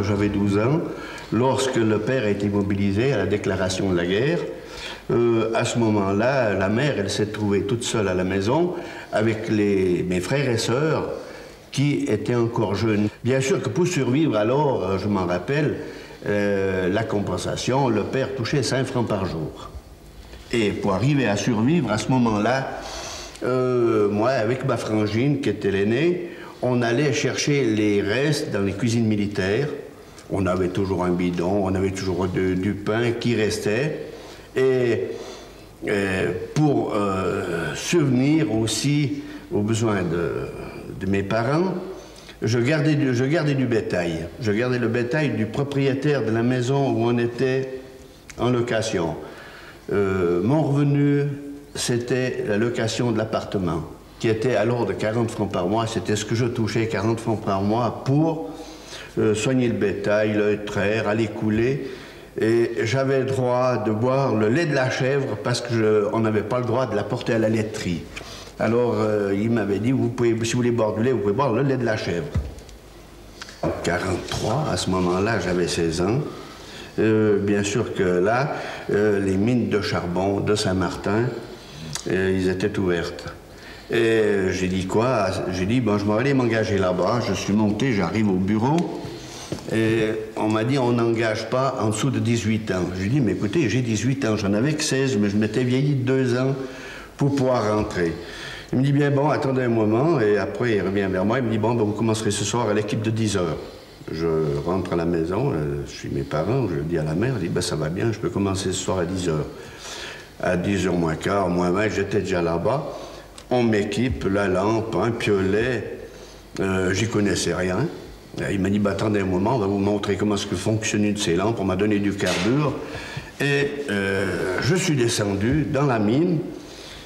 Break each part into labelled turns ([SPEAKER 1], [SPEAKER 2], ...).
[SPEAKER 1] j'avais 12 ans, lorsque le père a été mobilisé à la déclaration de la guerre. À ce moment-là, la mère, elle s'est trouvée toute seule à la maison avec mes frères et sœurs qui étaient encore jeunes. Bien sûr que pour survivre alors, je m'en rappelle, la compensation, le père touchait 5 francs par jour. Et pour arriver à survivre à ce moment-là, moi, avec ma frangine, qui était l'aînée, on allait chercher les restes dans les cuisines militaires. On avait toujours un bidon, on avait toujours du pain qui restait. Et pour subvenir aussi aux besoins de mes parents, je gardais du bétail. Je gardais le bétail du propriétaire de la maison où on était en location. Mon revenu, c'était la location de l'appartement, qui était alors de 40 francs par mois. C'était ce que je touchais, 40 francs par mois, pour soigner le bétail, le traire, aller couler. Et j'avais le droit de boire le lait de la chèvre parce qu'on n'avait pas le droit de l'apporter à la laiterie. Alors, il m'avait dit, si vous voulez boire du lait, vous pouvez boire le lait de la chèvre. En 1943, à ce moment-là, j'avais 16 ans. Bien sûr que là, les mines de charbon de Saint-Martin, ils étaient ouvertes. Et j'ai dit quoi? J'ai dit, bon, je m'en allais m'engager là-bas. Je suis monté, j'arrive au bureau. Et on m'a dit, on n'engage pas en dessous de 18 ans. J'ai dit, mais écoutez, j'ai 18 ans, j'en avais que 16, mais je m'étais vieilli de 2 ans pour pouvoir rentrer. Il me dit, bien bon, attendez un moment, et après il revient vers moi, il me dit, bon, ben, vous commencerez ce soir à l'équipe de 10 heures. Je rentre à la maison, je suis mes parents, je dis à la mère, je dis, ben ça va bien, je peux commencer ce soir à 10 heures. À 10 heures moins quart, moins 20, j'étais déjà là-bas. On m'équipe, la lampe, un piolet, j'y connaissais rien. Il m'a dit, bah, attendez un moment, on va vous montrer comment est-ce que fonctionne une de ces lampes. On m'a donné du carbure. Et je suis descendu dans la mine.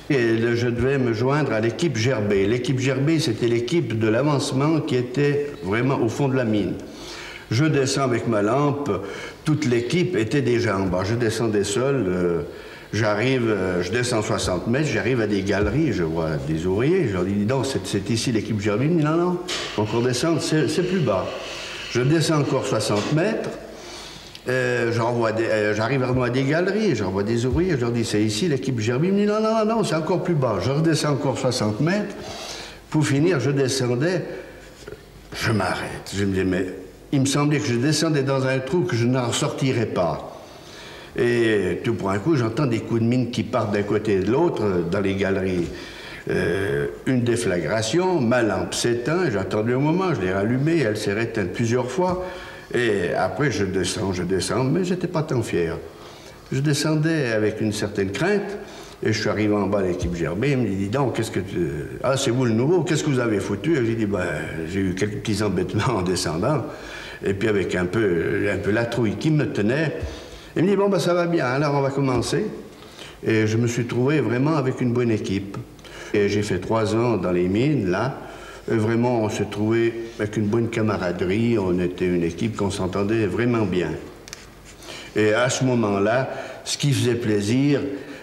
[SPEAKER 1] Et je devais me joindre à l'équipe Gerbet. L'équipe Gerbet, c'était l'équipe de l'avancement qui était vraiment au fond de la mine. Je descends avec ma lampe. Toute l'équipe était déjà en bas. Je descendais seul. Je descends 60 mètres, j'arrive à des galeries, je vois des ouvriers, je leur dis, donc, c'est ici l'équipe Gerbet. Ils me disent, non, non, encore descendre, c'est plus bas. Je descends encore 60 mètres, j'arrive à des galeries, je revois des ouvriers, je leur dis, c'est ici l'équipe Gerbet. Ils me disent, non, non, non, c'est encore plus bas. Je redescends encore 60 mètres. Pour finir, je descendais, je m'arrête. Je me dis, mais il me semblait que je descendais dans un trou que je n'en sortirais pas. Et tout pour un coup, j'entends des coups de mine qui partent d'un côté et de l'autre dans les galeries. Une déflagration, ma lampe s'éteint, j'ai attendu un moment, je l'ai rallumée, elle s'est éteinte plusieurs fois. Et après, je descends, mais je n'étais pas tant fier. Je descendais avec une certaine crainte, et je suis arrivé en bas à l'équipe Gerbet, il me dit, donc, qu'est-ce que tu... Ah, c'est vous le nouveau, qu'est-ce que vous avez foutu? Et j'ai dit, ben, j'ai eu quelques petits embêtements en descendant, et puis avec un peu la trouille qui me tenait. Il me dit, bon, ben, ça va bien, alors on va commencer. Et je me suis trouvé vraiment avec une bonne équipe. Et j'ai fait 3 ans dans les mines, là. Et vraiment, on s'est trouvé avec une bonne camaraderie. On était une équipe qu'on s'entendait vraiment bien. Et à ce moment-là, ce qui faisait plaisir,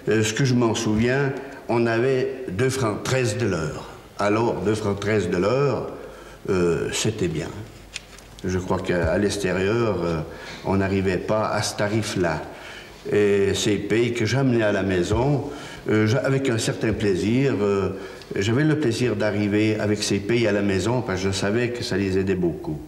[SPEAKER 1] ce que je m'en souviens, on avait 2 francs 13 de l'heure. Alors, 2 francs 13 de l'heure, c'était bien. Je crois qu'à l'extérieur, on n'arrivait pas à ce tarif-là. Et ces payes que j'amenais à la maison, avec un certain plaisir, j'avais le plaisir d'arriver avec ces payes à la maison parce que je savais que ça les aidait beaucoup.